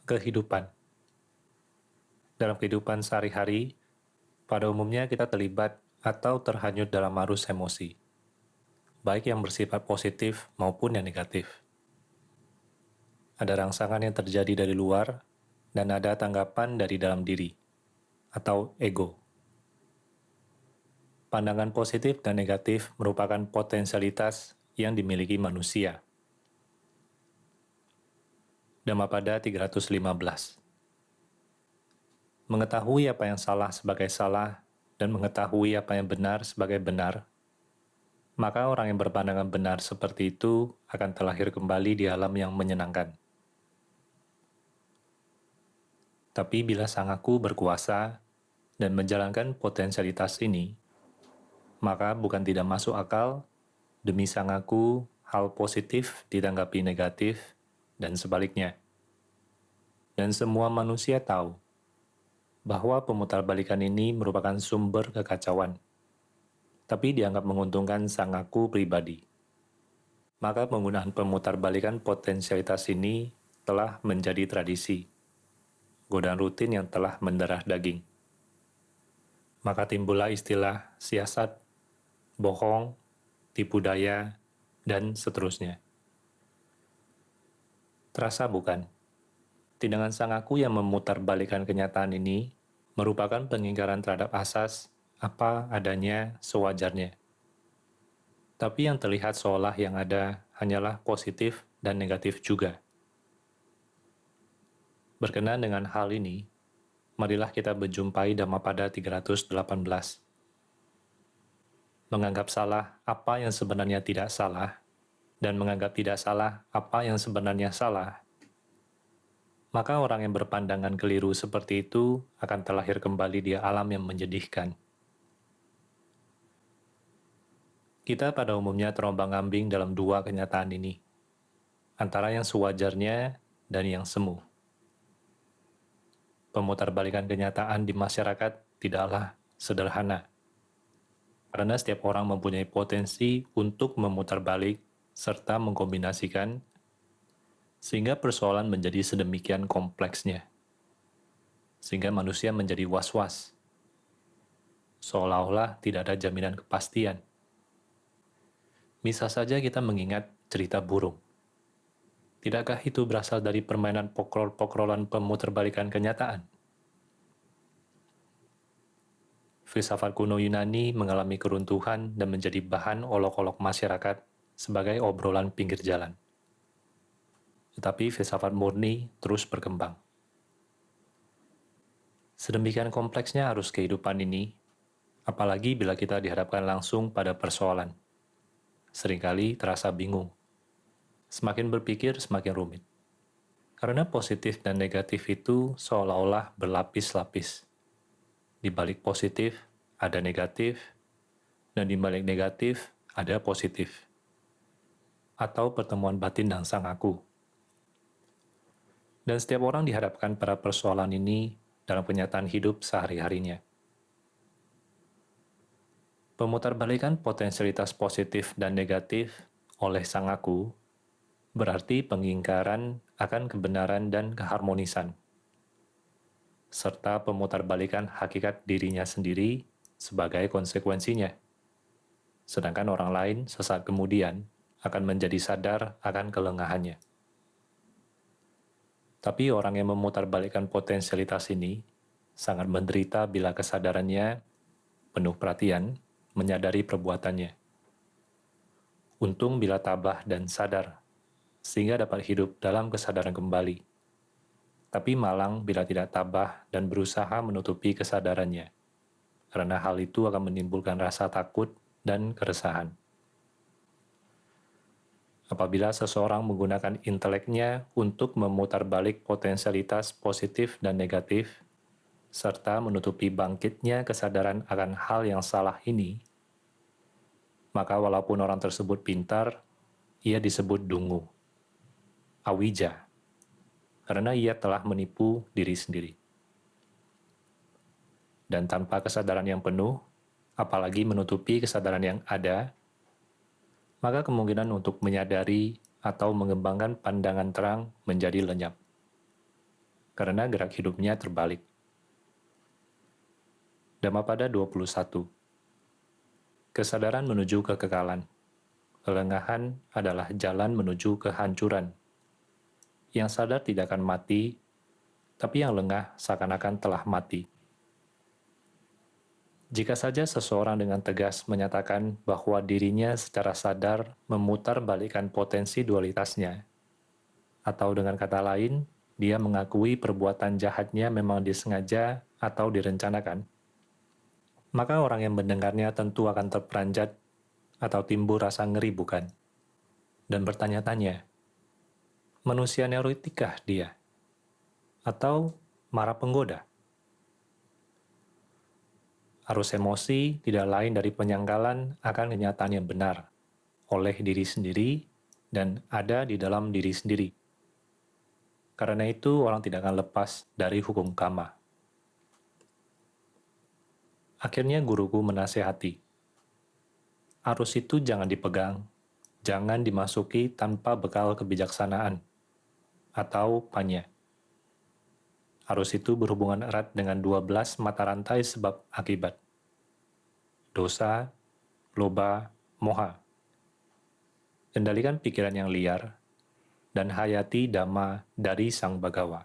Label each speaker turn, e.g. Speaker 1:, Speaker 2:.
Speaker 1: Kehidupan. Dalam kehidupan sehari-hari, pada umumnya kita terlibat atau terhanyut dalam arus emosi, baik yang bersifat positif maupun yang negatif. Ada rangsangan yang terjadi dari luar, dan ada tanggapan dari dalam diri, atau ego. Pandangan positif dan negatif merupakan potensialitas yang dimiliki manusia. Dhammapada 315. Mengetahui apa yang salah sebagai salah dan mengetahui apa yang benar sebagai benar, maka orang yang berpandangan benar seperti itu akan terlahir kembali di alam yang menyenangkan. Tapi bila sang aku berkuasa dan menjalankan potensialitas ini, maka bukan tidak masuk akal demi sang aku hal positif ditanggapi negatif dan sebaliknya. Dan semua manusia tahu bahwa pemutarbalikan ini merupakan sumber kekacauan, tapi dianggap menguntungkan sang aku pribadi. Maka penggunaan pemutarbalikan potensialitas ini telah menjadi tradisi, godaan rutin yang telah mendarah daging. Maka timbullah istilah siasat, bohong, tipu daya, dan seterusnya. Terasa bukan? Tindakan sang aku yang memutarbalikan kenyataan ini merupakan pengingkaran terhadap asas apa adanya sewajarnya. Tapi yang terlihat seolah yang ada hanyalah positif dan negatif juga. Berkenaan dengan hal ini, marilah kita berjumpai Dhammapada 318. Menganggap salah apa yang sebenarnya tidak salah, dan menganggap tidak salah apa yang sebenarnya salah, maka orang yang berpandangan keliru seperti itu akan terlahir kembali di alam yang menyedihkan. Kita pada umumnya terombang-ambing dalam dua kenyataan ini, antara yang sewajarnya dan yang semu. Pemutarbalikan kenyataan di masyarakat tidaklah sederhana, karena setiap orang mempunyai potensi untuk memutarbalik serta mengkombinasikan, sehingga persoalan menjadi sedemikian kompleksnya, sehingga manusia menjadi was-was, seolah-olah tidak ada jaminan kepastian. Bisa saja kita mengingat cerita burung. Tidakkah itu berasal dari permainan pokrol-pokrolan pemutarbalikan kenyataan? Filsafat kuno Yunani mengalami keruntuhan dan menjadi bahan olok-olok masyarakat sebagai obrolan pinggir jalan. Tetapi filsafat murni terus berkembang. Sedemikian kompleksnya arus kehidupan ini, apalagi bila kita dihadapkan langsung pada persoalan. Seringkali terasa bingung. Semakin berpikir, semakin rumit. Karena positif dan negatif itu seolah-olah berlapis-lapis. Di balik positif ada negatif, dan di balik negatif ada positif. Atau pertemuan batin dan sang aku. Dan setiap orang dihadapkan pada persoalan ini dalam kenyataan hidup sehari-harinya. Pemutarbalikan potensialitas positif dan negatif oleh sang aku berarti pengingkaran akan kebenaran dan keharmonisan, serta pemutarbalikan hakikat dirinya sendiri sebagai konsekuensinya. Sedangkan orang lain sesaat kemudian akan menjadi sadar akan kelengahannya. Tapi orang yang memutarbalikkan potensialitas ini sangat menderita bila kesadarannya penuh perhatian menyadari perbuatannya. Untung bila tabah dan sadar, sehingga dapat hidup dalam kesadaran kembali. Tapi malang bila tidak tabah dan berusaha menutupi kesadarannya, karena hal itu akan menimbulkan rasa takut dan keresahan. Apabila seseorang menggunakan inteleknya untuk memutarbalik potensialitas positif dan negatif, serta menutupi bangkitnya kesadaran akan hal yang salah ini, maka walaupun orang tersebut pintar, ia disebut dungu, awija, karena ia telah menipu diri sendiri. Dan tanpa kesadaran yang penuh, apalagi menutupi kesadaran yang ada, maka kemungkinan untuk menyadari atau mengembangkan pandangan terang menjadi lenyap. karena gerak hidupnya terbalik. Dhammapada 21. Kesadaran menuju kekekalan. Kelengahan adalah jalan menuju kehancuran. Yang sadar tidak akan mati, tapi yang lengah seakan-akan telah mati. Jika saja seseorang dengan tegas menyatakan bahwa dirinya secara sadar memutarbalikkan potensi dualitasnya, atau dengan kata lain, dia mengakui perbuatan jahatnya memang disengaja atau direncanakan, maka orang yang mendengarnya tentu akan terperanjat atau timbul rasa ngeri, bukan? Dan bertanya-tanya, manusia neurotikah dia? Atau marah penggoda? Arus emosi tidak lain dari penyangkalan akan kenyataan yang benar oleh diri sendiri dan ada di dalam diri sendiri. Karena itu, orang tidak akan lepas dari hukum karma. Akhirnya guruku menasehati, arus itu jangan dipegang, jangan dimasuki tanpa bekal kebijaksanaan, atau panya. Arus itu berhubungan erat dengan 12 mata rantai sebab akibat. Dosa, loba, moha. Kendalikan pikiran yang liar, dan hayati dhamma dari Sang Bagawa.